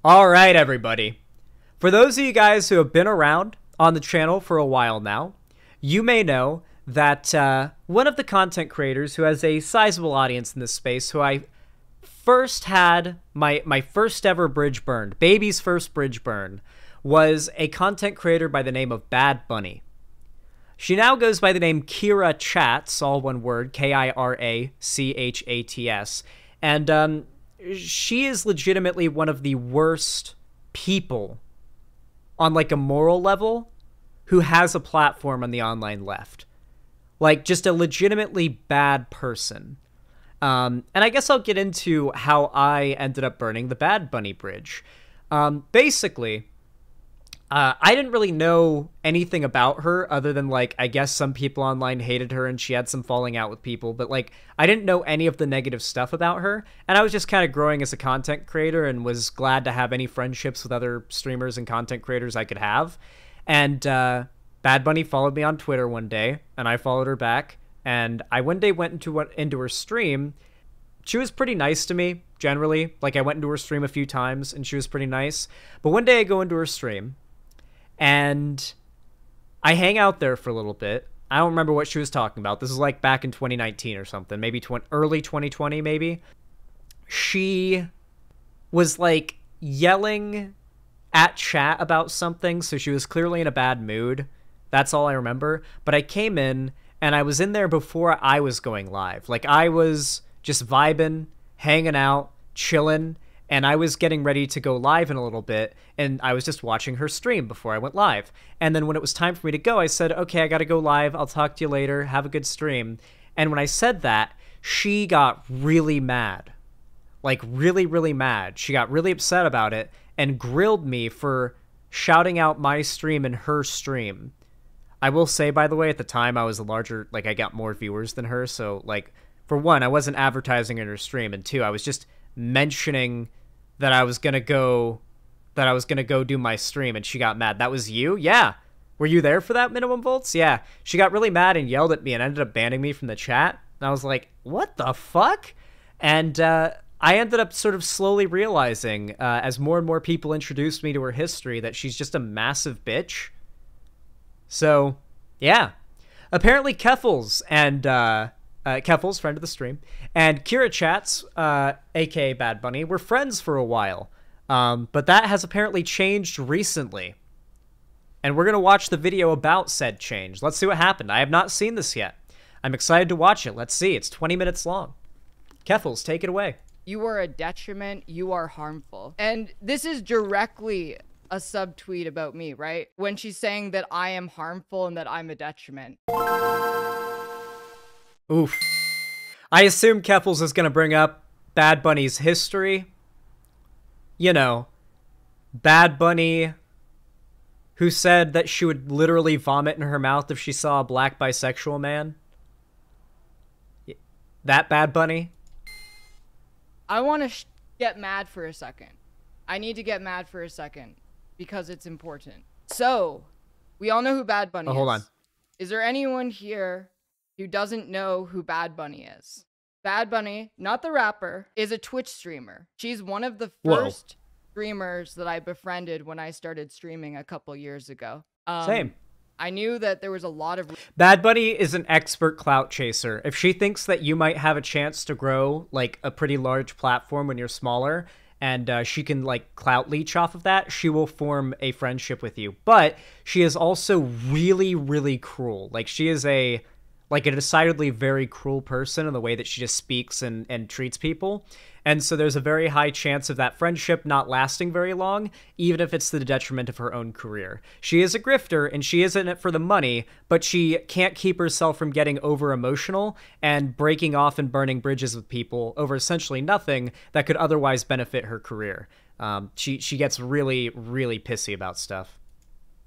All right, everybody. For those of you guys who have been around on the channel for a while now, you may know that one of the content creators who has a sizable audience in this space, who I first had my first ever bridge burned, baby's first bridge burn, was a content creator by the name of Bad Bunny. She now goes by the name Kira Chats, all one word, Kirachats, and she is legitimately one of the worst people on like a moral level who has a platform on the online left. Like, just a legitimately bad person. And I guess I'll get into how I ended up burning the Bad Bunny bridge. Basically, I didn't really know anything about her other than, like, I guess some people online hated her and she had some falling out with people, but, like, I didn't know any of the negative stuff about her, and I was just kind of growing as a content creator and was glad to have any friendships with other streamers and content creators I could have. And Bad Bunny followed me on Twitter one day, and I followed her back, and I one day went into her stream. She was pretty nice to me, generally. Like, I went into her stream a few times, and she was pretty nice. But one day I go into her stream, and I hang out there for a little bit. I don't remember what she was talking about. This is like back in 2019 or something. Maybe early 2020, maybe. She was like yelling at chat about something, so she was clearly in a bad mood. That's all I remember. But I came in, and I was in there before I was going live. Like, I was just vibing, hanging out, chilling, and I was getting ready to go live in a little bit, and I was just watching her stream before I went live. And then when it was time for me to go, I said, okay, I gotta go live. I'll talk to you later. Have a good stream. And when I said that, she got really mad. Like, really, really mad. She got really upset about it and grilled me for shouting out my stream and her stream. I will say, by the way, at the time I was a larger, like, I got more viewers than her, so, like, for one, I wasn't advertising in her stream, and two, I was just mentioning that I was gonna go do my stream, and she got mad. That was you? Yeah. Were you there for that, Minimum Volts? Yeah. She got really mad and yelled at me and ended up banning me from the chat. And I was like, what the fuck? And I ended up sort of slowly realizing, as more and more people introduced me to her history, that she's just a massive bitch. So, yeah. Apparently Keffels and Keffels, friend of the stream, and Kira Chats, aka Bad Bunny, were friends for a while. But that has apparently changed recently. And we're going to watch the video about said change. Let's see what happened. I have not seen this yet. I'm excited to watch it. Let's see. It's 20 minutes long. Keffels, take it away. You are a detriment. You are harmful. And this is directly a subtweet about me, right? When she's saying that I am harmful and that I'm a detriment. Oof. I assume Keffels is going to bring up Bad Bunny's history. You know, Bad Bunny, who said that she would literally vomit in her mouth if she saw a black bisexual man. That Bad Bunny. I want to get mad for a second. I need to get mad for a second because it's important. So, we all know who Bad Bunny is. Hold on. Is there anyone here who doesn't know who Bad Bunny is? Bad Bunny, not the rapper, is a Twitch streamer. She's one of the first streamers that I befriended when I started streaming a couple years ago. Same. I knew that there was a lot of... Bad Bunny is an expert clout chaser. If she thinks that you might have a chance to grow, like, a pretty large platform when you're smaller, and she can, like, clout leech off of that, she will form a friendship with you. But she is also really, really cruel. Like, she is a decidedly very cruel person in the way that she just speaks and treats people. And so there's a very high chance of that friendship not lasting very long, even if it's to the detriment of her own career. She is a grifter, and she is in it for the money, but she can't keep herself from getting over-emotional and breaking off and burning bridges with people over essentially nothing that could otherwise benefit her career. She gets really, really pissy about stuff.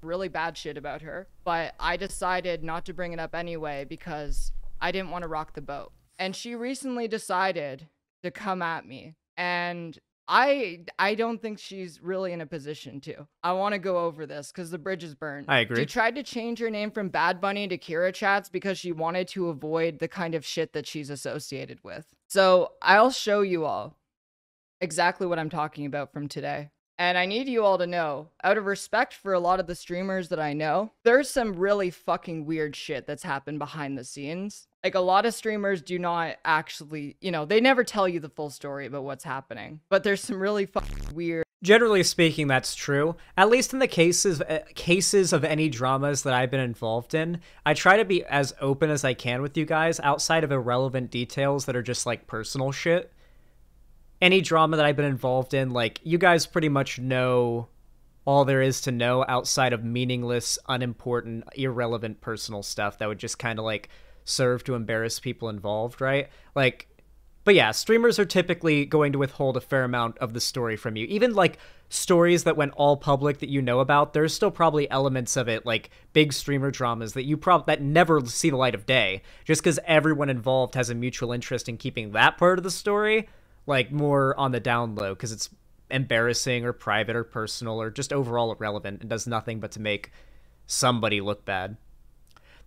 Really bad shit about her, but I decided not to bring it up anyway because I didn't want to rock the boat. And she recently decided to come at me, and I don't think she's really in a position to. I want to go over this because the bridge is burned. I agree. She tried to change her name from Bad Bunny to Kira Chats because she wanted to avoid the kind of shit that she's associated with. So I'll show you all exactly what I'm talking about from today. And I need you all to know, out of respect for a lot of the streamers that I know, there's some really fucking weird shit that's happened behind the scenes. Like, a lot of streamers do not actually, you know, they never tell you the full story about what's happening. But there's some really fucking weird... Generally speaking, that's true. At least in the cases of any dramas that I've been involved in, I try to be as open as I can with you guys outside of irrelevant details that are just, like, personal shit. Any drama that I've been involved in, like, you guys pretty much know all there is to know outside of meaningless, unimportant, irrelevant personal stuff that would just kind of, like, serve to embarrass people involved, right? Like, but yeah, streamers are typically going to withhold a fair amount of the story from you. Even, like, stories that went all public that you know about, there's still probably elements of it, like big streamer dramas that that never see the light of day, just because everyone involved has a mutual interest in keeping that part of the story like more on the down low because it's embarrassing or private or personal or just overall irrelevant and does nothing but to make somebody look bad.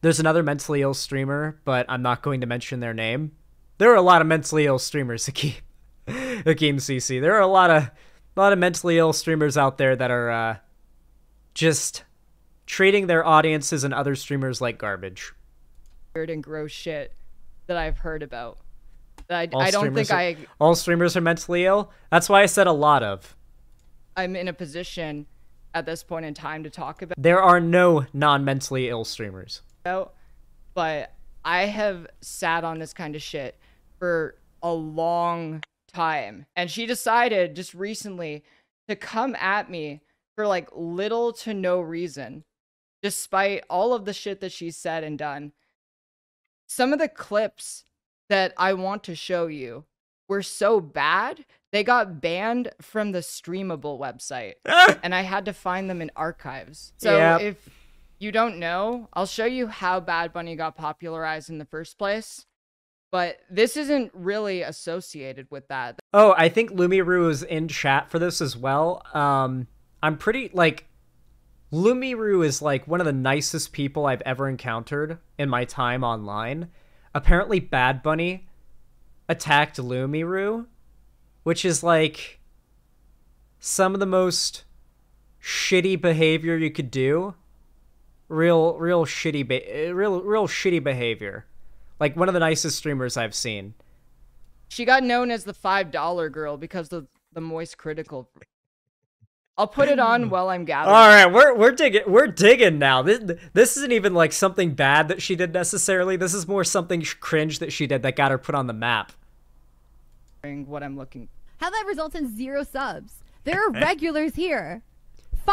There's another mentally ill streamer, but I'm not going to mention their name. There are a lot of mentally ill streamers, Hakeem CC. There are a lot of mentally ill streamers out there that are just treating their audiences and other streamers like garbage. Weird and gross shit that I've heard about. I don't think all streamers are mentally ill. That's why I said a lot of. I'm in a position at this point in time to talk about. There are no non-mentally ill streamers. But I have sat on this kind of shit for a long time. And she decided just recently to come at me for like little to no reason, despite all of the shit that she's said and done. Some of the clips that I want to show you were so bad, they got banned from the Streamable website. And I had to find them in archives. So if you don't know, I'll show you how Bad Bunny got popularized in the first place. But this isn't really associated with that. Oh, I think Lumiru is in chat for this as well. I'm pretty, like, Lumiru is, like, one of the nicest people I've ever encountered in my time online. Apparently Bad Bunny attacked Lumiru, which is, like, some of the most shitty behavior you could do. Real shitty behavior. Like, one of the nicest streamers I've seen. She got known as the $5 girl because of the moist critical. I'll put it on while I'm gathering. All right, we're digging now. This isn't even like something bad that she did necessarily. This is more something cringe that she did that got her put on the map. What I'm looking. How that results in 0 subs. There are regulars here. $5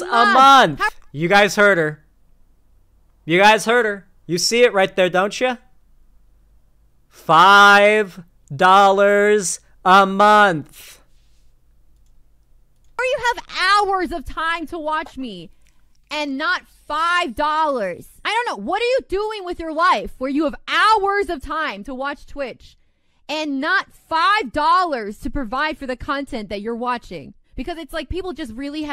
a month. You guys heard her. You guys heard her. You see it right there, don't you? $5 a month. Or you have hours of time to watch me and not $5. I don't know. What are you doing with your life where you have hours of time to watch Twitch and not $5 to provide for the content that you're watching? Because it's like people just really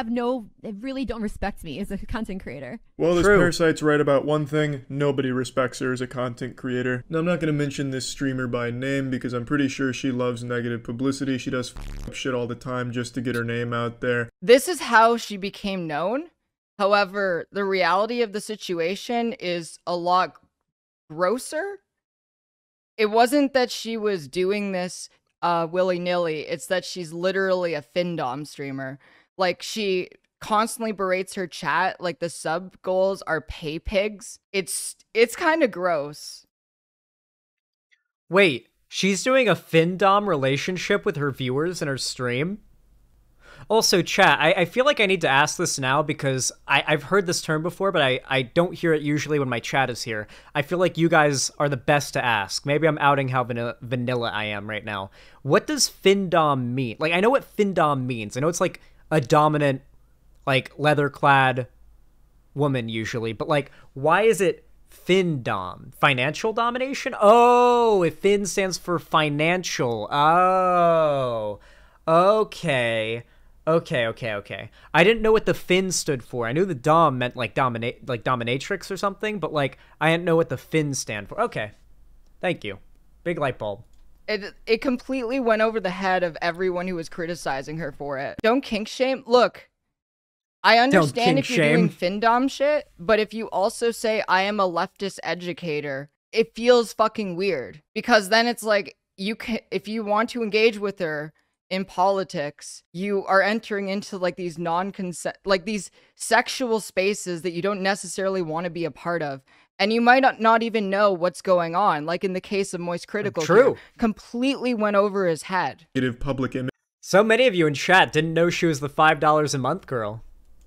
really don't respect me as a content creator. Well, this parasite's right about one thing. Nobody respects her as a content creator. Now, I'm not going to mention this streamer by name because I'm pretty sure she loves negative publicity. She does up shit all the time just to get her name out there. This is how she became known. However, the reality of the situation is a lot grosser. It wasn't that she was doing this willy-nilly. It's that she's literally a findom streamer. Like, she constantly berates her chat like the sub goals are pay pigs. It's kind of gross. Wait, she's doing a findom relationship with her viewers in her stream? Also, chat, I feel like I need to ask this now because I've heard this term before, but I don't hear it usually when my chat is here. I feel like you guys are the best to ask. Maybe I'm outing how vanilla I am right now. What does findom mean? Like, I know what findom means. I know it's like a dominant, like, leather-clad woman usually, but, like, why is it findom? Financial domination? Oh, if fin stands for financial. Oh, okay. Okay. I didn't know what the fin stood for. I knew the dom meant like dominatrix or something, but like I didn't know what the fin stand for. Okay. Thank you. Big light bulb. It completely went over the head of everyone who was criticizing her for it. Don't kink shame. Look, I understand if you're doing findom shit, but if you also say I am a leftist educator, it feels fucking weird, because then it's like if you want to engage with her in politics, you are entering into like these these sexual spaces that you don't necessarily want to be a part of. And you might not even know what's going on. Like in the case of Moist Critical, True. Completely went over his head. Public image. So many of you in chat didn't know she was the $5 a month girl.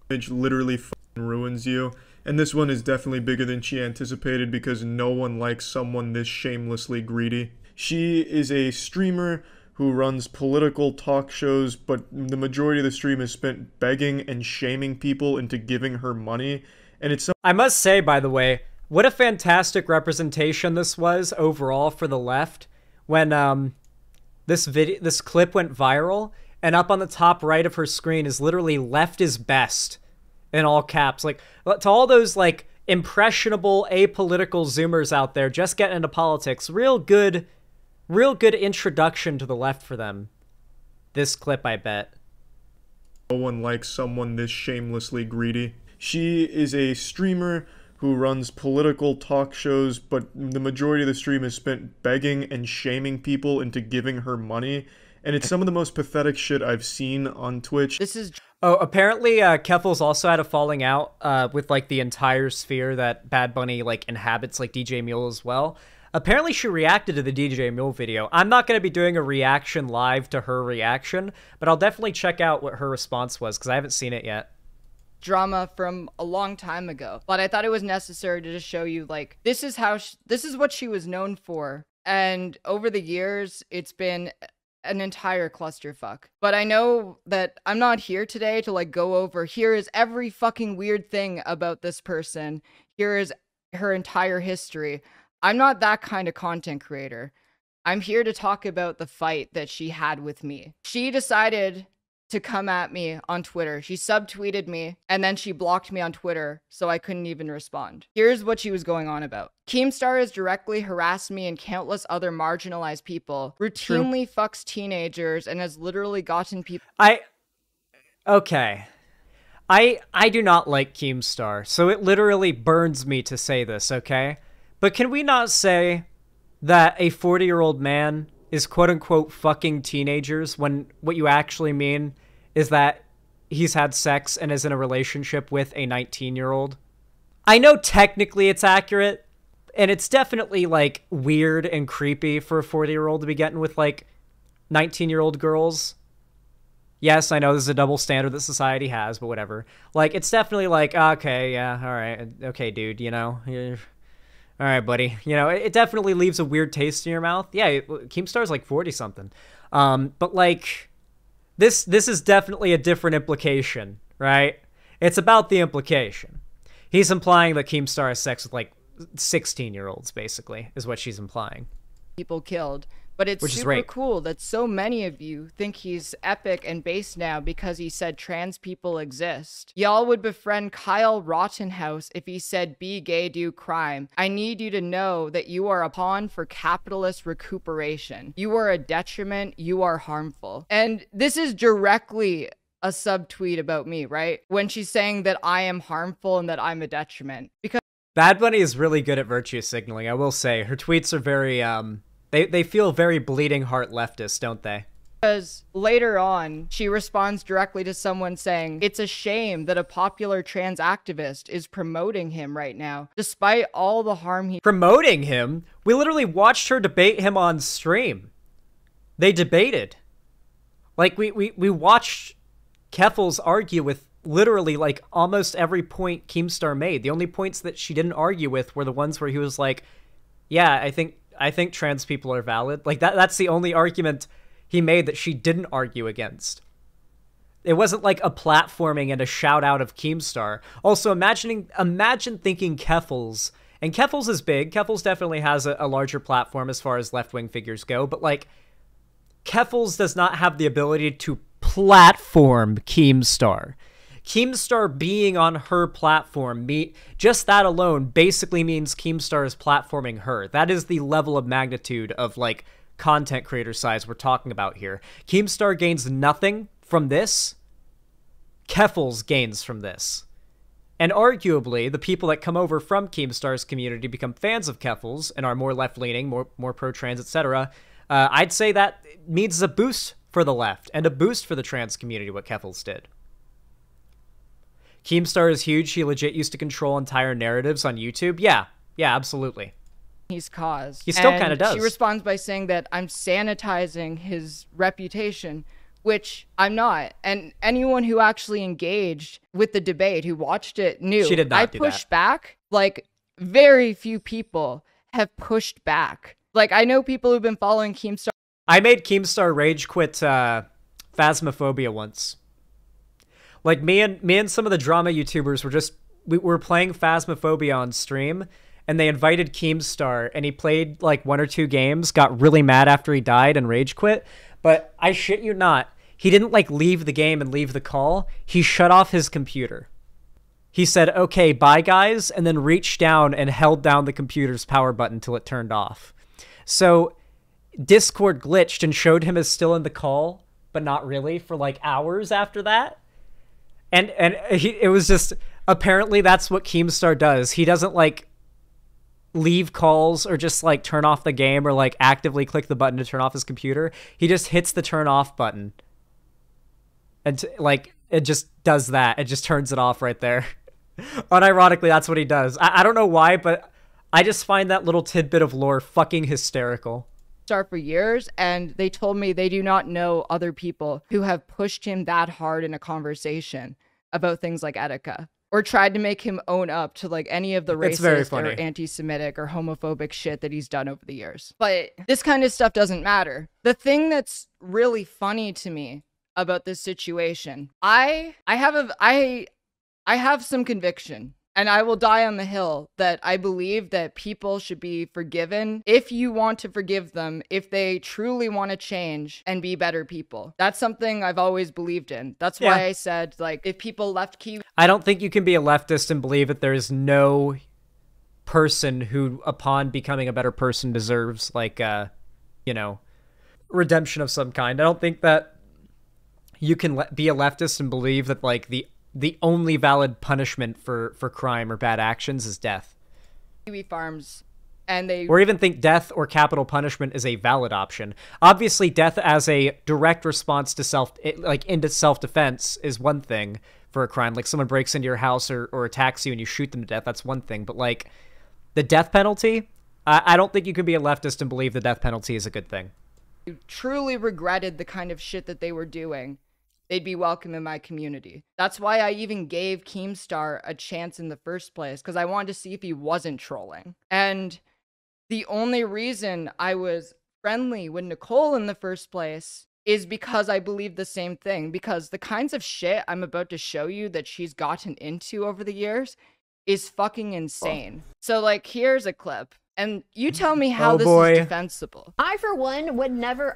Literally ruins you. And this one is definitely bigger than she anticipated, because no one likes someone this shamelessly greedy. She is a streamer who runs political talk shows, but the majority of the stream is spent begging and shaming people into giving her money. And it's I must say, by the way, what a fantastic representation this was overall for the left when this clip went viral, and up on the top right of her screen is literally "left is best" in all caps. Like, to all those like impressionable apolitical zoomers out there just getting into politics, real good introduction to the left for them. This clip, I bet. No one likes someone this shamelessly greedy. She is a streamer who runs political talk shows, but the majority of the stream is spent begging and shaming people into giving her money. And it's some of the most pathetic shit I've seen on Twitch. Oh, apparently Keffels also had a falling out with like the entire sphere that Bad Bunny like inhabits, like DJ Mule as well. Apparently she reacted to the DJ Mule video. I'm not going to be doing a reaction live to her reaction, but I'll definitely check out what her response was, because I haven't seen it yet. Drama from a long time ago, but I thought it was necessary to just show you, like, this is what she was known for, and over the years it's been an entire clusterfuck. But I know that I'm not here today to like go over, here is every fucking weird thing about this person, here is her entire history. I'm not that kind of content creator. I'm here to talk about the fight that she had with me. She decided to come at me on Twitter. She subtweeted me, and then she blocked me on Twitter, so I couldn't even respond. Here's what she was going on about. Keemstar has directly harassed me and countless other marginalized people, routinely fucks teenagers, and has literally gotten people— Okay. I do not like Keemstar, so it literally burns me to say this, okay? But can we not say that a 40-year-old man is quote-unquote fucking teenagers when what you actually mean is that he's had sex and is in a relationship with a 19-year-old? I know technically it's accurate, and it's definitely, like, weird and creepy for a 40-year-old to be getting with, like, 19-year-old girls. Yes, I know this is a double standard that society has, but whatever. Like, it's definitely like, okay, yeah, all right, okay, dude, you know, all right, buddy. You know, it definitely leaves a weird taste in your mouth. Yeah, Keemstar's like 40-something. But, like, this is definitely a different implication, right? It's about the implication. He's implying that Keemstar has sex with, like, 16-year-olds, basically, is what she's implying. People killed. But it's super cool that so many of you think he's epic and base now because he said trans people exist. Y'all would befriend Kyle Rottenhouse if he said be gay, do crime. I need you to know that you are a pawn for capitalist recuperation. You are a detriment. You are harmful. And this is directly a subtweet about me, right? When she's saying that I am harmful and that I'm a detriment. Because Bad Bunny is really good at virtue signaling, I will say. Her tweets are very, They feel very bleeding heart leftist, don't they? Because later on, she responds directly to someone saying, it's a shame that a popular trans activist is promoting him right now, despite all the harm he— Promoting him? We literally watched her debate him on stream. They debated. Like, we watched Keffels argue with literally, like, almost every point Keemstar made. The only points that she didn't argue with were the ones where he was like, yeah, I think trans people are valid. Like, that's the only argument he made that she didn't argue against. It wasn't like a platforming and a shout out of Keemstar. Also, imagine thinking Keffels, and Keffels is big. Keffels definitely has a larger platform as far as left-wing figures go, but like, Keffels does not have the ability to platform Keemstar. Keemstar being on her platform, just that alone basically means Keemstar is platforming her. That is the level of magnitude of, like, content creator size we're talking about here. Keemstar gains nothing from this. Keffals gains from this. And arguably, the people that come over from Keemstar's community become fans of Keffals and are more left-leaning, more pro-trans, etc. I'd say that means a boost for the left and a boost for the trans community, what Keffals did. Keemstar is huge. He legit used to control entire narratives on YouTube. Yeah, absolutely. He's caused. He still kind of does. She responds by saying that I'm sanitizing his reputation, which I'm not. And anyone who actually engaged with the debate, who watched it, knew. She did not I do pushed that. back. Like, very few people have pushed back. Like, I know people who've been following Keemstar. I made Keemstar rage quit Phasmophobia once. Like, me and some of the drama YouTubers we were playing Phasmophobia on stream, and they invited Keemstar, and he played like 1 or 2 games, got really mad after he died, and rage quit. But I shit you not, he didn't like leave the game and leave the call. He shut off his computer. He said, "Okay, bye guys," and then reached down and held down the computer's power button till it turned off. So Discord glitched and showed him as still in the call, but not really, for like hours after that. And it was just, apparently that's what Keemstar does. He doesn't like leave calls or just like turn off the game or like actively click the button to turn off his computer. He just hits the turn off button. And like, it just does that. It just turns it off right there. Unironically, that's what he does. I don't know why, but I just find that little tidbit of lore fucking hysterical. For years, and they told me they do not know other people who have pushed him that hard in a conversation about things like Etika, or tried to make him own up to like any of the racist or anti-Semitic or homophobic shit that he's done over the years. But this kind of stuff doesn't matter. The thing that's really funny to me about this situation, I have some conviction. And I will die on the hill that I believe that people should be forgiven if you want to forgive them, if they truly want to change and be better people. That's something I've always believed in. That's why I said, like, if people left key. I don't think you can be a leftist and believe that there is no person who, upon becoming a better person, deserves, like, redemption of some kind. I don't think that you can be a leftist and believe that, like, the only valid punishment for crime or bad actions is death. Kiwi farms, and they... Or even think death or capital punishment is a valid option. Obviously, death as a direct response to into self-defense is one thing for a crime. Like, someone breaks into your house or attacks you and you shoot them to death, that's one thing. But, like, the death penalty, I don't think you can be a leftist and believe the death penalty is a good thing. Truly regretted the kind of shit that they were doing. They'd be welcome in my community. That's why I even gave Keemstar a chance in the first place, because I wanted to see if he wasn't trolling. And the only reason I was friendly with Nicole in the first place is because I believe the same thing. Because the kinds of shit I'm about to show you that she's gotten into over the years is fucking insane. So, like, here's a clip. And you tell me how this is defensible. I, for one, would never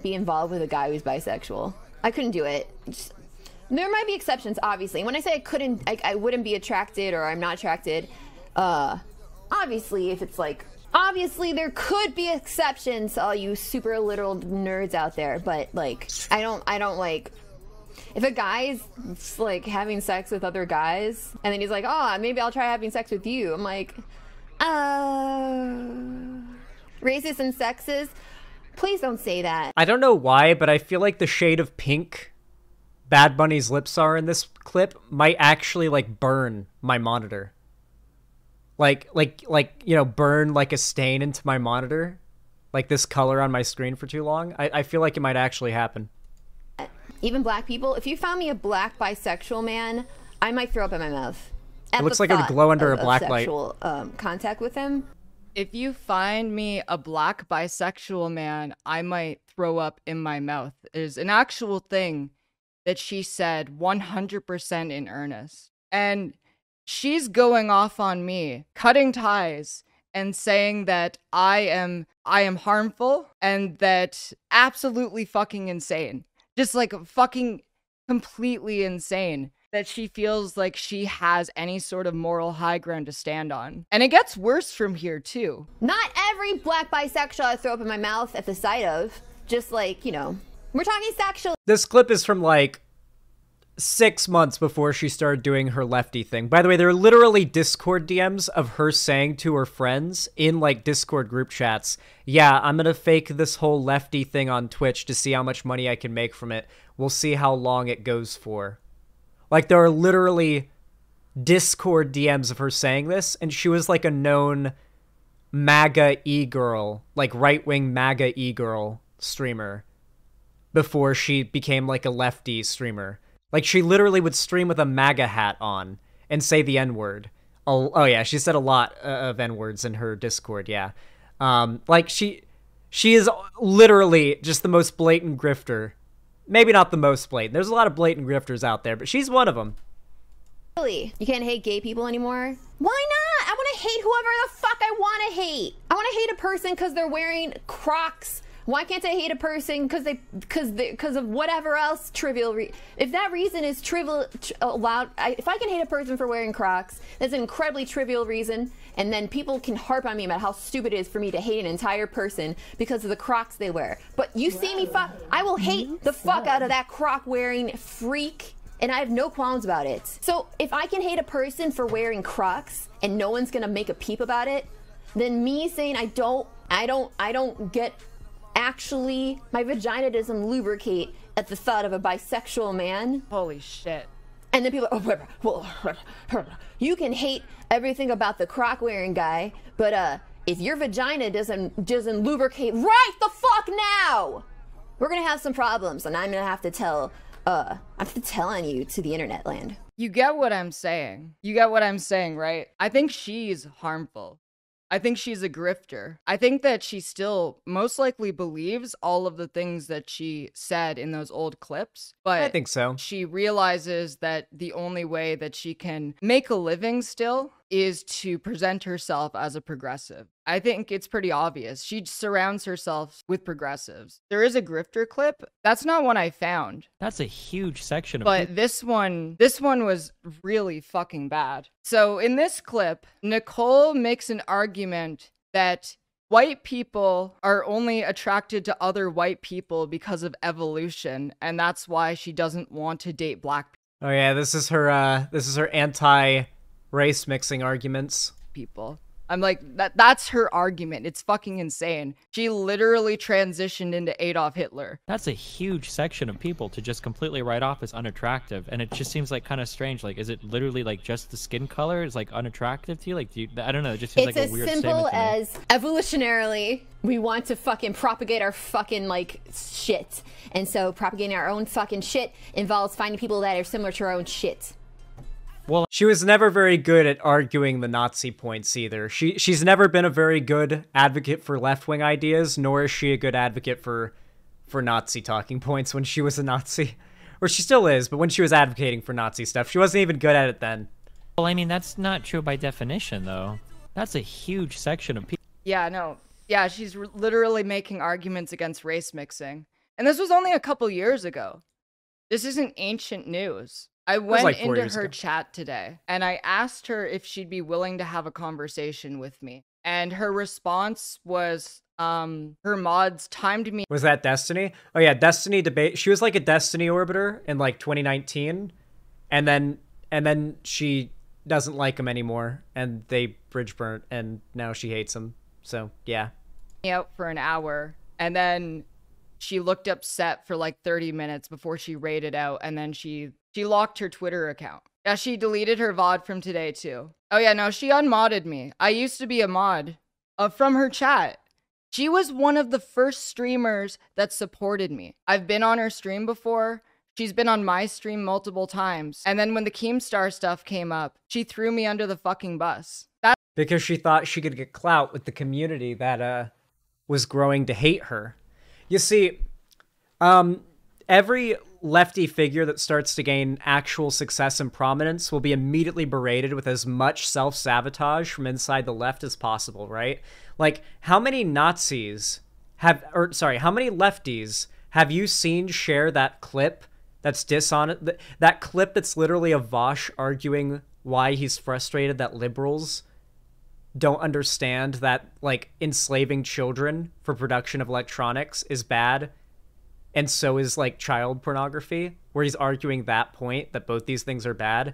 be involved with a guy who's bisexual. I couldn't do it. There might be exceptions, obviously. When I say I wouldn't be attracted or I'm not attracted, obviously, if it's like, obviously there could be exceptions to all you super literal nerds out there, but like, I don't like, if a guy's like having sex with other guys and then he's like, oh, maybe I'll try having sex with you. I'm like, racist and sexist, please don't say that. I don't know why, but I feel like the shade of pink Bad Bunny's lips are in this clip might actually like burn my monitor. Like burn like a stain into my monitor. Like this color on my screen for too long. I feel like it might actually happen. Even black people, if you found me a black bisexual man, I might throw up in my mouth. It looks like it would glow under a black light. Sexual contact with him. If you find me a black bisexual man, I might throw up in my mouth. Is an actual thing that she said 100% in earnest. And she's going off on me, cutting ties and saying that I am harmful and that absolutely fucking insane. Just like fucking completely insane. that she feels like she has any sort of moral high ground to stand on. And it gets worse from here, too. Not every black bisexual I throw up in my mouth at the sight of. Just like, you know, we're talking sexual. This clip is from like 6 months before she started doing her lefty thing. By the way, there are literally Discord DMs of her saying to her friends in like Discord group chats, yeah, I'm gonna fake this whole lefty thing on Twitch to see how much money I can make from it. We'll see how long it goes for. Like, there are literally Discord DMs of her saying this, and she was like a known MAGA e-girl, like right-wing MAGA e-girl streamer before she became like a lefty streamer. Like, she literally would stream with a MAGA hat on and say the N-word. Oh yeah, she said a lot of N-words in her Discord, yeah. Like, she is literally just the most blatant grifter. Maybe not the most blatant. There's a lot of blatant grifters out there, but she's one of them. Really? You can't hate gay people anymore? Why not? I want to hate whoever the fuck I want to hate. I want to hate a person because they're wearing Crocs. Why can't I hate a person because of whatever else trivial? If that reason is trivial, if I can hate a person for wearing Crocs, that's an incredibly trivial reason, and then people can harp on me about how stupid it is for me to hate an entire person because of the Crocs they wear. But you see me I will hate the fuck out of that Croc wearing freak, and I have no qualms about it. So if I can hate a person for wearing Crocs and no one's gonna make a peep about it, then me saying I don't get. Actually, my vagina doesn't lubricate at the thought of a bisexual man. Holy shit. And then people are, well, you can hate everything about the Croc wearing guy, but if your vagina doesn't lubricate right the fuck now, we're gonna have some problems, and I'm gonna have to tell on you to the internet land. You get what I'm saying. You get what I'm saying, right? I think she's harmful. I think she's a grifter. I think that she still most likely believes all of the things that she said in those old clips. But I think so. She realizes that the only way that she can make a living still is to present herself as a progressive. I think it's pretty obvious. She surrounds herself with progressives. There is a grifter clip. That's not one I found. That's a huge section of But people. this one was really fucking bad. So in this clip, Nicole makes an argument that white people are only attracted to other white people because of evolution, and that's why she doesn't want to date black Oh yeah, this is her anti-race mixing arguments. people. I'm like, that's her argument. It's fucking insane. She literally transitioned into Adolf Hitler. That's a huge section of people to just completely write off as unattractive, and it just seems like kind of strange. Like, is it literally like just the skin color is like unattractive to you? Like, I don't know. It just seems It's like a as weird simple statement to me. as evolutionarily, we want to fucking propagate our fucking like shit, and so propagating our own fucking shit involves finding people that are similar to our own shit. She was never very good at arguing the Nazi points either. She's never been a very good advocate for left-wing ideas, nor is she a good advocate for Nazi talking points when she was a Nazi. Or she still is, but when she was advocating for Nazi stuff, she wasn't even good at it then. Well, I mean, that's not true by definition, though. That's a huge section of people. Yeah, no. Yeah, she's literally making arguments against race mixing. And this was only a couple years ago. This isn't ancient news. I went like 4 into years her ago. chat today, and I asked her if she'd be willing to have a conversation with me. And her response was, her mods timed me. Was that Destiny? Oh yeah, Destiny debate. She was like a Destiny orbiter in like 2019, and then she doesn't like him anymore, and they bridge burnt, and now she hates him. So yeah. Out for an hour, and then she looked upset for like 30 minutes before she raided out, and then she locked her Twitter account. Yeah, she deleted her VOD from today too. Oh yeah, no, she unmodded me. I used to be a mod from her chat. She was one of the first streamers that supported me. I've been on her stream before. She's been on my stream multiple times. And then when the Keemstar stuff came up, she threw me under the fucking bus. Because she thought she could get clout with the community that was growing to hate her. You see, every lefty figure that starts to gain actual success and prominence will be immediately berated with as much self-sabotage from inside the left as possible, right? Like, how many lefties have you seen share that clip that's dishonest. That clip that's literally of Vosh arguing why he's frustrated that liberals don't understand that, like, enslaving children for production of electronics is bad, and so is, like, child pornography, where he's arguing that point, that both these things are bad.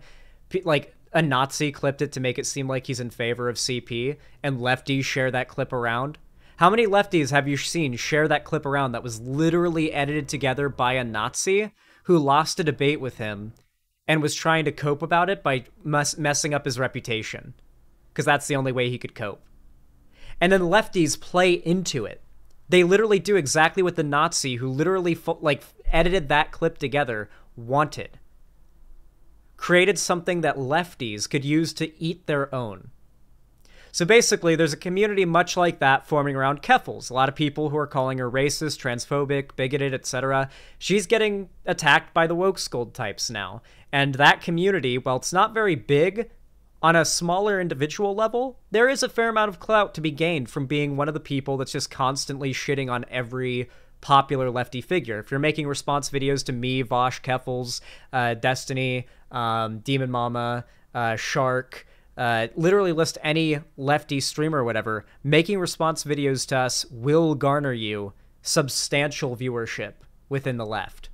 Like, a Nazi clipped it to make it seem like he's in favor of CP, and lefties share that clip around. How many lefties have you seen share that clip around that was literally edited together by a Nazi who lost a debate with him and was trying to cope about it by messing up his reputation? Because that's the only way he could cope. And then lefties play into it. They literally do exactly what the Nazi who literally edited that clip together wanted. Created something that lefties could use to eat their own. So basically, there's a community much like that forming around Keffels. A lot of people who are calling her racist, transphobic, bigoted, etc. She's getting attacked by the woke scold types now. And that community, while it's not very big, on a smaller individual level, there is a fair amount of clout to be gained from being one of the people that's just constantly shitting on every popular lefty figure. If you're making response videos to me, Vosh, Keffels, Destiny, Demon Mama, Shark, literally list any lefty streamer or whatever, making response videos to us will garner you substantial viewership within the left.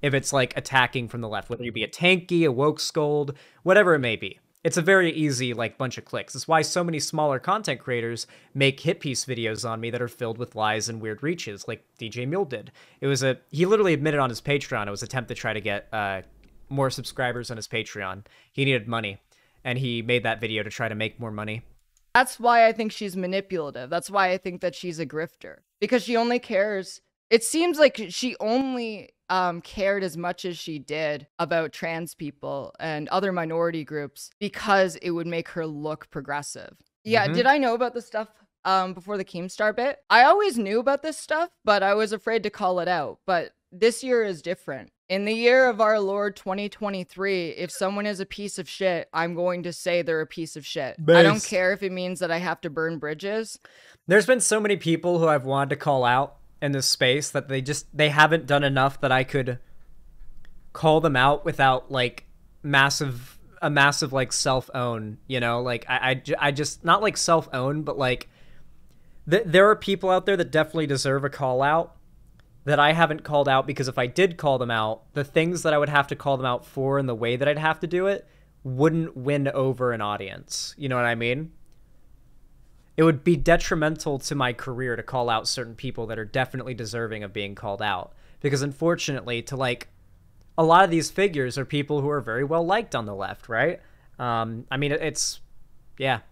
If it's like attacking from the left, whether you be a tanky, a woke scold, whatever it may be. It's a very easy, like, bunch of clicks. It's why so many smaller content creators make hit piece videos on me that are filled with lies and weird reaches, like DJ Mule did. He literally admitted on his Patreon it was an attempt to try to get more subscribers on his Patreon. He needed money, and he made that video to try to make more money. That's why I think she's manipulative. That's why I think that she's a grifter. Because she only cares. It seems like she only cared as much as she did about trans people and other minority groups because it would make her look progressive. Yeah, did I know about this stuff before the Keemstar bit? I always knew about this stuff, but I was afraid to call it out. But this year is different. In the year of our Lord 2023, if someone is a piece of shit, I'm going to say they're a piece of shit. I don't care if it means that I have to burn bridges. There's been so many people who I've wanted to call out in this space that they haven't done enough that I could call them out without, like, a massive like self-own, you know? Like, I just, not like self-own, but like there are people out there that definitely deserve a call out that I haven't called out, because if I did call them out, the things that I would have to call them out for and the way that I'd have to do it wouldn't win over an audience. You know what I mean? It would be detrimental to my career to call out certain people that are definitely deserving of being called out. Because unfortunately, a lot of these figures are people who are very well liked on the left, right? I mean, it's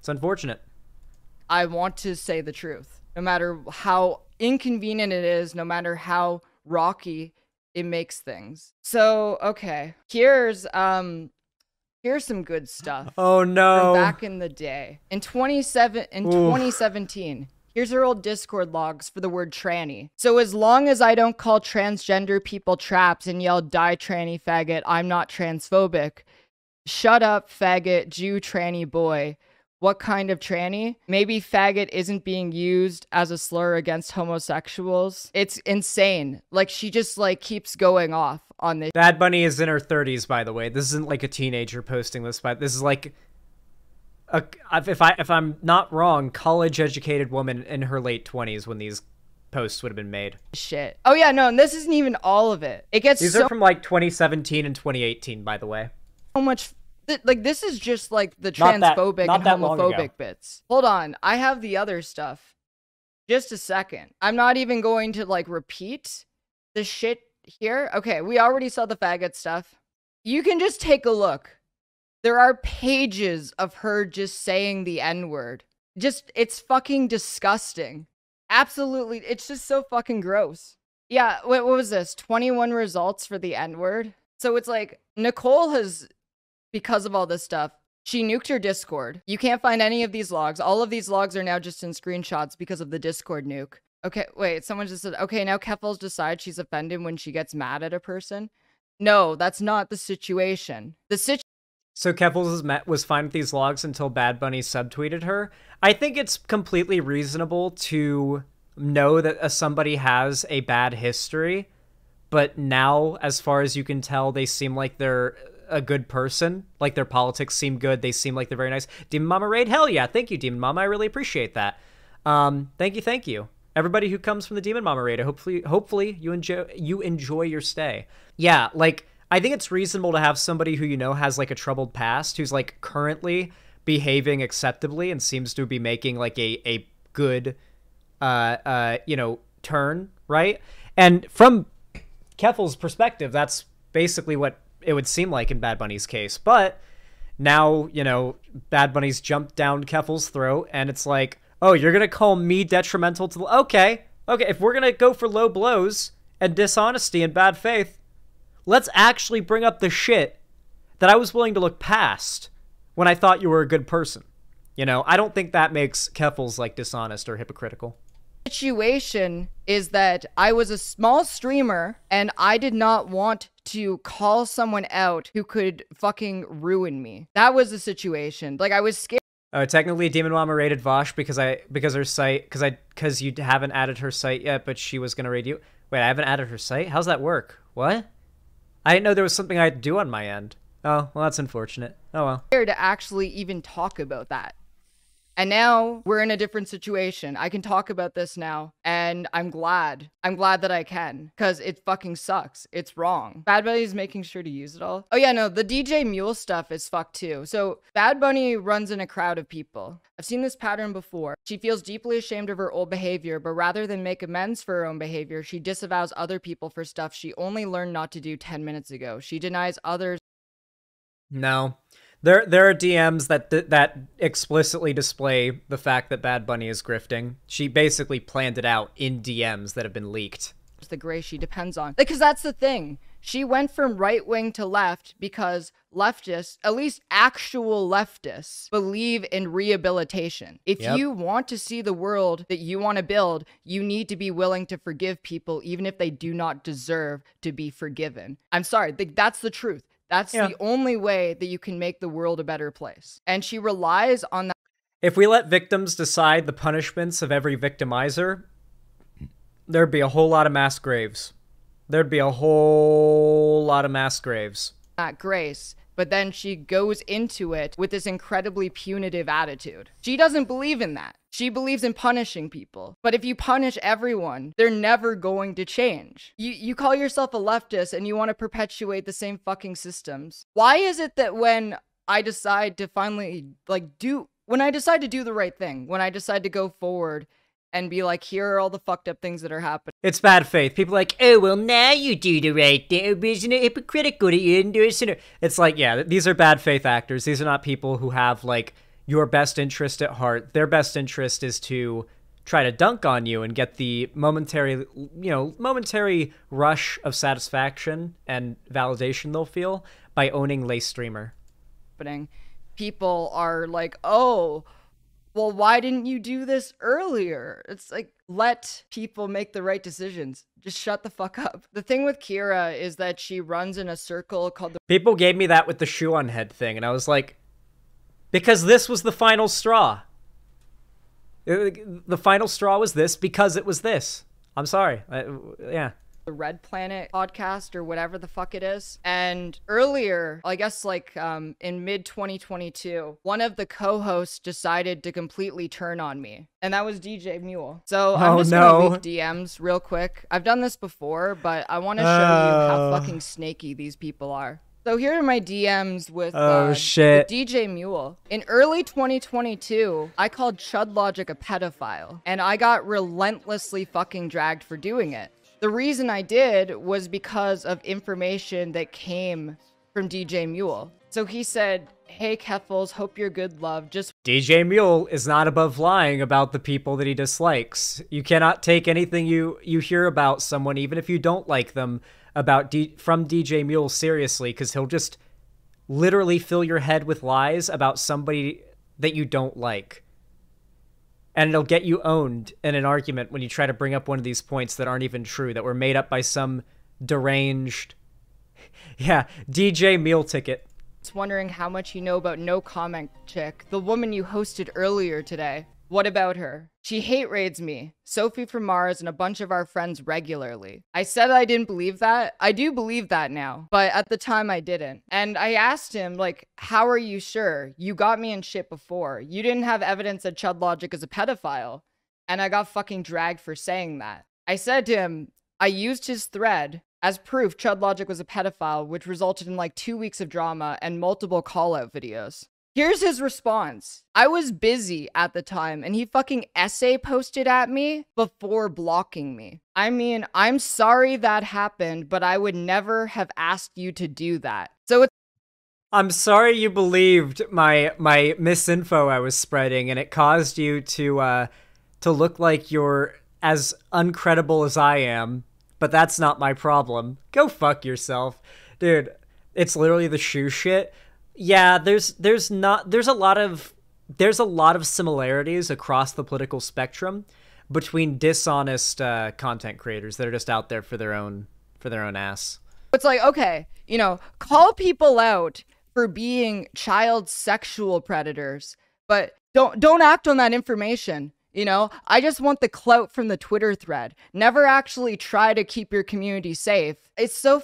unfortunate. I want to say the truth. No matter how inconvenient it is, no matter how rocky it makes things. So, okay. Here's some good stuff. Oh no. From back in the day. In 2017, here's her old Discord logs for the word tranny. So as long as I don't call transgender people traps and yell die tranny faggot, I'm not transphobic. Shut up, faggot, Jew tranny boy. What kind of tranny? Maybe faggot isn't being used as a slur against homosexuals. It's insane. Like, she just, like, keeps going off on this. Bad Bunny is in her 30s, by the way. This isn't like a teenager posting this, but this is like if I'm not wrong, college-educated woman in her late 20s when these posts would have been made. Shit. Oh yeah, no, and this isn't even all of it. These are from like 2017 and 2018, by the way. So much. Like, this is just like the transphobic and homophobic bits. Hold on, I have the other stuff. Just a second. I'm not even going to, like, repeat the shit here. Okay, we already saw the faggot stuff. You can just take a look. There are pages of her just saying the N-word. It's fucking disgusting. Absolutely, it's just so fucking gross. Yeah, what was this? 21 results for the N-word? So it's like, Nicole has... because of all this stuff, she nuked her Discord. You can't find any of these logs. All of these logs are now just in screenshots because of the Discord nuke. Okay, wait, someone just said, okay, now Keffels decides she's offended when she gets mad at a person. No, that's not the situation. So Keffels was fine with these logs until Bad Bunny subtweeted her. I think it's completely reasonable to know that somebody has a bad history but now, as far as you can tell, they seem like they're a good person. Like, their politics seem good. They seem like they're very nice. Demon Mama Raid, hell yeah. Thank you, Demon Mama. I really appreciate that. Thank you. Everybody who comes from the Demon Mama Raid, hopefully you enjoy your stay. Yeah, like, I think it's reasonable to have somebody who, you know, has, like, a troubled past, who's, like, currently behaving acceptably and seems to be making, like, a good, you know, turn, right? And from Keffel's perspective, that's basically what it would seem like in Bad Bunny's case. But now, you know, Bad Bunny's jumped down Keffel's throat, and it's like, oh, you're going to call me detrimental to... Okay, if we're going to go for low blows and dishonesty and bad faith, let's actually bring up the shit that I was willing to look past when I thought you were a good person. You know, I don't think that makes Keffel's, like, dishonest or hypocritical. Situation is that I was a small streamer and I did not want to call someone out who could fucking ruin me. That was the situation. Like, I was scared. Technically, Demon Mama raided Vosh because you haven't added her site yet, but she was gonna raid you. Wait, I haven't added her site? How's that work? What? I didn't know there was something I had to do on my end. Oh, well, that's unfortunate. Oh well. To actually even talk about that. And now we're in a different situation. I can talk about this now, and I'm glad. I'm glad that I can, because it fucking sucks. It's wrong. Bad Bunny's making sure to use it all. Oh yeah, no, the DJ Mule stuff is fucked too. So Bad Bunny runs in a crowd of people. I've seen this pattern before. She feels deeply ashamed of her old behavior, but rather than make amends for her own behavior, she disavows other people for stuff she only learned not to do 10 minutes ago. She denies others. No. There are DMs that explicitly display the fact that Bad Bunny is grifting. She basically planned it out in DMs that have been leaked. The gray she depends on. Because that's the thing. She went from right wing to left because leftists, at least actual leftists, believe in rehabilitation. If you want to see the world that you want to build, you need to be willing to forgive people even if they do not deserve to be forgiven. I'm sorry, that's the truth. That's the only way that you can make the world a better place. And she relies on that. If we let victims decide the punishments of every victimizer, there'd be a whole lot of mass graves. There'd be a whole lot of mass graves. That grace. But then she goes into it with this incredibly punitive attitude. She doesn't believe in that. She believes in punishing people. But if you punish everyone, they're never going to change. You call yourself a leftist and you want to perpetuate the same fucking systems. Why is it that when I decide to finally, when I decide to do the right thing, when I decide to go forward and be like, here are all the fucked up things that are happening. It's bad faith. People are like, oh, well, now you do the right thing. Isn't it hypocritical that you didn't do it? It's like, yeah, these are bad faith actors. These are not people who have, like, your best interest at heart. Their best interest is to try to dunk on you and get the momentary rush of satisfaction and validation they'll feel by owning Lace Streamer. People are like, oh, well, why didn't you do this earlier? It's like, let people make the right decisions. Just shut the fuck up. The thing with Kira is that she runs in a circle called the... People gave me that with the shoe on head thing, and I was like, because this was the final straw. The final straw was this because it was this. I'm sorry. Yeah. The Red Planet podcast or whatever the fuck it is. And earlier, I guess like in mid 2022, one of the co-hosts decided to completely turn on me. And that was DJ Mule. So I'm just gonna leak DMs real quick. I've done this before, but I want to show you how fucking snaky these people are. So here are my DMs with, with DJ Mule. In early 2022, I called Chud Logic a pedophile, and I got relentlessly fucking dragged for doing it. The reason I did was because of information that came from DJ Mule. So he said, hey Keffels, hope you're good, love. Just DJ Mule is not above lying about the people that he dislikes. You cannot take anything you hear about someone, even if you don't like them, from DJ Mule seriously, because he'll just literally fill your head with lies about somebody that you don't like. And it'll get you owned in an argument when you try to bring up one of these points that aren't even true, that were made up by some deranged... Yeah, DJ Meal Ticket. Just wondering how much you know about No Comment Chick, the woman you hosted earlier today. What about her? She hate raids me, Sophie from Mars, and a bunch of our friends regularly. I said I didn't believe that. I do believe that now, but at the time I didn't. And I asked him, like, how are you sure? You got me in shit before. You didn't have evidence that Chud Logic is a pedophile. And I got fucking dragged for saying that. I said to him, I used his thread as proof Chud Logic was a pedophile, which resulted in like 2 weeks of drama and multiple call-out videos. Here's his response. I was busy at the time and he fucking essay posted at me before blocking me. I mean, I'm sorry that happened, but I would never have asked you to do that. So it's I'm sorry you believed my misinfo I was spreading, and it caused you to look like you're as uncredible as I am, but that's not my problem. Go fuck yourself. Dude, it's literally the shoe shit. Yeah, there's a lot of similarities across the political spectrum between dishonest content creators that are just out there for their own ass. It's like, okay, you know, call people out for being child sexual predators, but don't act on that information. You know, I just want the clout from the Twitter thread. Never actually try to keep your community safe. It's so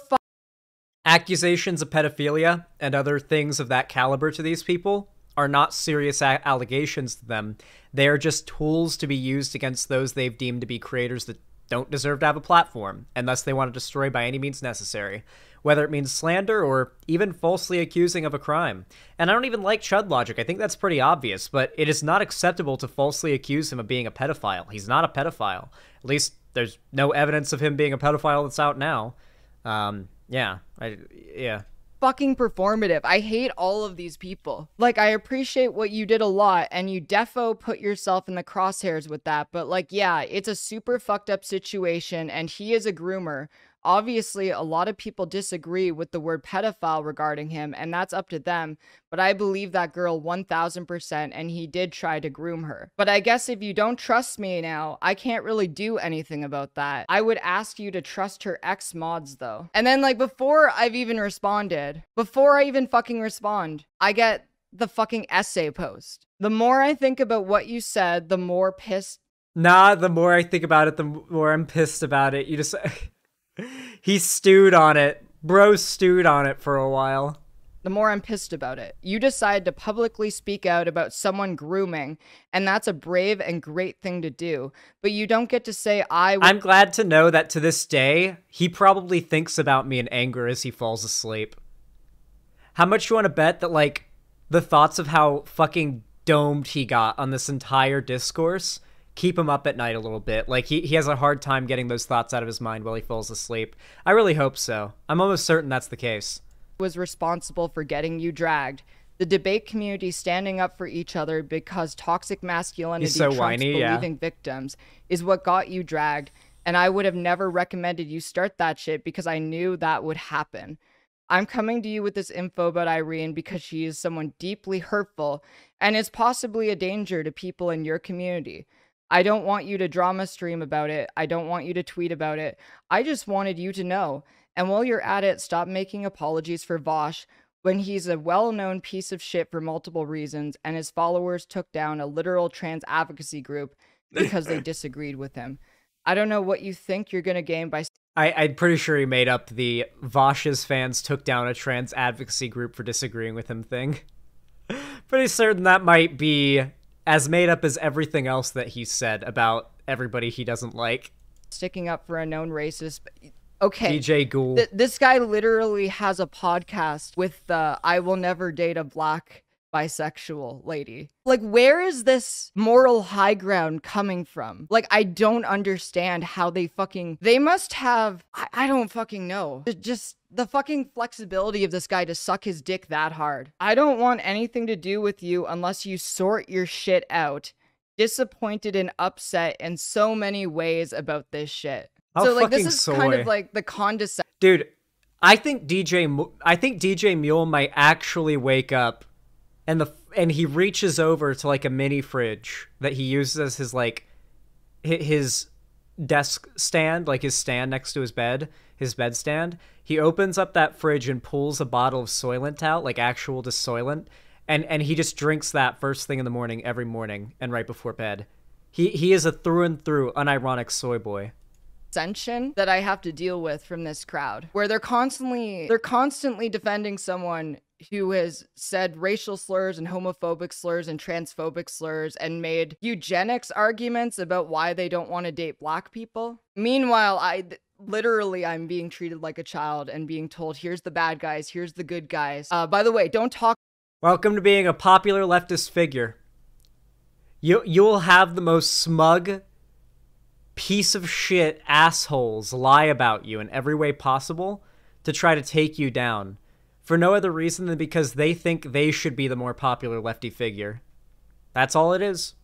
Accusations of pedophilia and other things of that caliber to these people are not serious allegations to them. They are just tools to be used against those they've deemed to be creators that don't deserve to have a platform, and thus they want to destroy by any means necessary, whether it means slander or even falsely accusing of a crime. And I don't even like Chud Logic. I think that's pretty obvious, but it is not acceptable to falsely accuse him of being a pedophile. He's not a pedophile. At least there's no evidence of him being a pedophile that's out now. Yeah. Fucking performative. I hate all of these people. Like, I appreciate what you did a lot, and you defo put yourself in the crosshairs with that, but like, yeah, it's a super fucked up situation, and he is a groomer. Obviously, a lot of people disagree with the word pedophile regarding him, and that's up to them, but I believe that girl 1000%, and he did try to groom her. But I guess if you don't trust me now, I can't really do anything about that. I would ask you to trust her ex-mods, though. And then, like, before I even fucking respond, I get the fucking essay post. The more I think about what you said, the more pissed. Nah, the more I think about it, the more I'm pissed about it. You just... He stewed on it. Bro stewed on it for a while. The more I'm pissed about it. You decide to publicly speak out about someone grooming, and that's a brave and great thing to do. But you don't get to say I'm glad to know that to this day, he probably thinks about me in anger as he falls asleep. How much you want to bet that, like, the thoughts of how fucking domed he got on this entire discourse keep him up at night a little bit? Like, he has a hard time getting those thoughts out of his mind while he falls asleep. I really hope so. I'm almost certain that's the case. Was responsible for getting you dragged. The debate community standing up for each other because toxic masculinity trumps believing victims is what got you dragged, and I would have never recommended you start that shit because I knew that would happen. I'm coming to you with this info about Irene because she is someone deeply hurtful and is possibly a danger to people in your community. I don't want you to drama stream about it. I don't want you to tweet about it. I just wanted you to know. And while you're at it, stop making apologies for Vosh when he's a well-known piece of shit for multiple reasons, and his followers took down a literal trans advocacy group because they disagreed with him. I don't know what you think you're going to gain by... I'm pretty sure he made up the Vosh's fans took down a trans advocacy group for disagreeing with him thing. Pretty certain that might be as made up as everything else that he said about everybody he doesn't like. Sticking up for a known racist. Okay. DJ Ghoul. This guy literally has a podcast with the I will never date a black bisexual lady. Like, where is this moral high ground coming from? Like, I don't understand how they must have, I don't fucking know. Just the fucking flexibility of this guy to suck his dick that hard. I don't want anything to do with you unless you sort your shit out. Disappointed and upset in so many ways about this shit. So, like, this is kind of like the condescending. Dude, I think DJ Mule might actually wake up and he reaches over to like a mini fridge that he uses as his like his desk stand, like his stand next to his bed stand. He opens up that fridge and pulls a bottle of Soylent out, like actual just Soylent, and he just drinks that first thing in the morning every morning and right before bed. He is a through and through unironic soy boy. Ascension that I have to deal with from this crowd, where they're constantly defending someone who has said racial slurs and homophobic slurs and transphobic slurs and made eugenics arguments about why they don't want to date black people. Meanwhile, I'm being treated like a child and being told, here's the bad guys, here's the good guys. By the way, don't talk. Welcome to being a popular leftist figure. You'll have the most smug piece of shit assholes lie about you in every way possible to try to take you down for no other reason than because they think they should be the more popular lefty figure. That's all it is.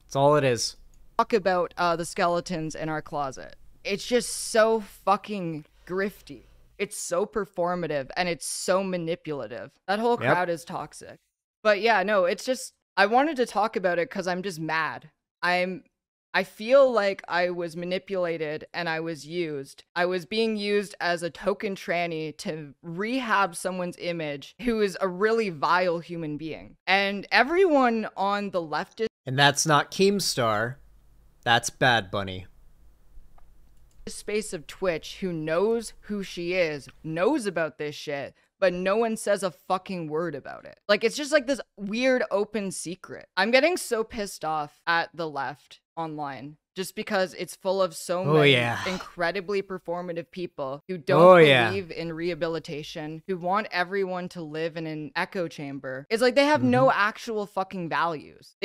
That's all it is. Talk about the skeletons in our closet. It's just so fucking grifty. It's so performative and it's so manipulative. That whole crowd is toxic. But yeah, no, it's just, I wanted to talk about it because I'm just mad. I feel like I was manipulated and I was used. I was being used as a token tranny to rehab someone's image who is a really vile human being. And everyone on the leftist... And that's not Keemstar. That's Bad Bunny. ...space of Twitch who knows who she is, knows about this shit, but no one says a fucking word about it. Like, it's just like this weird open secret. I'm getting so pissed off at the left online just because it's full of so many incredibly performative people who don't believe in rehabilitation, who want everyone to live in an echo chamber. It's like they have no actual fucking values.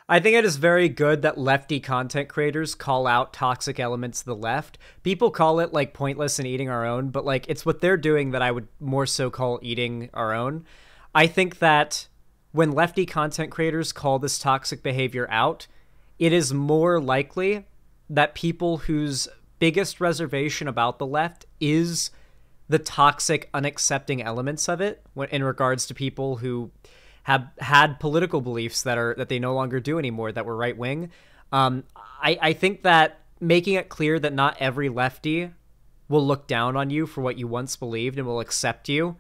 I think it is very good that lefty content creators call out toxic elements of the left. People call it like pointless and eating our own, but like it's what they're doing that I would more so call eating our own. I think that when lefty content creators call this toxic behavior out, it is more likely that people whose biggest reservation about the left is the toxic, unaccepting elements of it in regards to people who have had political beliefs that they no longer do anymore, that were right-wing. I think that making it clear that not every lefty will look down on you for what you once believed and will accept you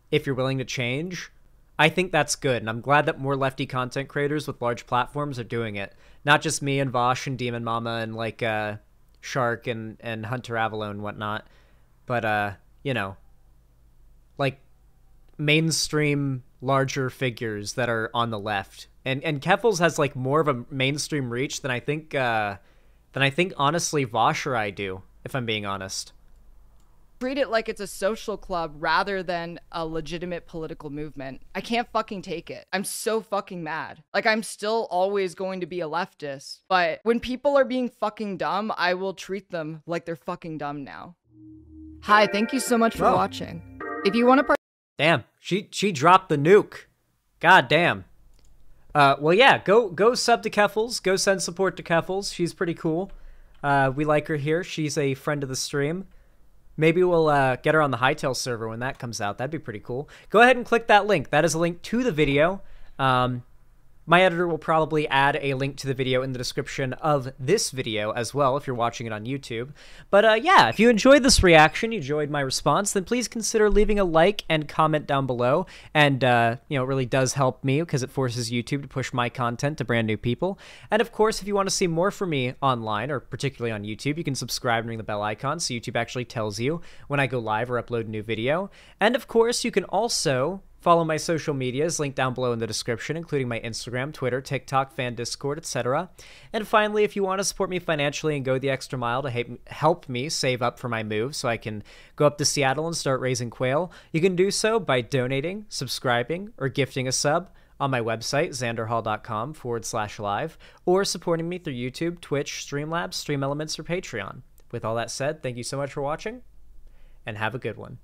if you're willing to change, I think that's good. And I'm glad that more lefty content creators with large platforms are doing it. Not just me and Vosh and Demon Mama and like Shark and Hunter Avalo and whatnot, but you know, like mainstream larger figures that are on the left. And Keffels has like more of a mainstream reach than I think honestly Vosh or I do, if I'm being honest. Treat it like it's a social club rather than a legitimate political movement. I can't fucking take it. I'm so fucking mad. Like, I'm still always going to be a leftist, but when people are being fucking dumb, I will treat them like they're fucking dumb now. Hi, thank you so much for watching. If you want to Damn, she dropped the nuke. God damn. Well, yeah, go sub to Keffels. Go send support to Keffels. She's pretty cool. We like her here. She's a friend of the stream. Maybe we'll get her on the Hightail server when that comes out. That'd be pretty cool. Go ahead and click that link. That is a link to the video. My editor will probably add a link to the video in the description of this video as well if you're watching it on YouTube. But yeah, if you enjoyed this reaction, you enjoyed my response, then please consider leaving a like and comment down below. And, you know, it really does help me because it forces YouTube to push my content to brand new people. And of course, if you want to see more from me online, or particularly on YouTube, you can subscribe and ring the bell icon so YouTube actually tells you when I go live or upload a new video. And of course, you can also follow my social medias, linked down below in the description, including my Instagram, Twitter, TikTok, fan Discord, etc. And finally, if you want to support me financially and go the extra mile to help me save up for my move so I can go up to Seattle and start raising quail, you can do so by donating, subscribing, or gifting a sub on my website, xanderhall.com/live, or supporting me through YouTube, Twitch, Streamlabs, Stream Elements, or Patreon. With all that said, thank you so much for watching, and have a good one.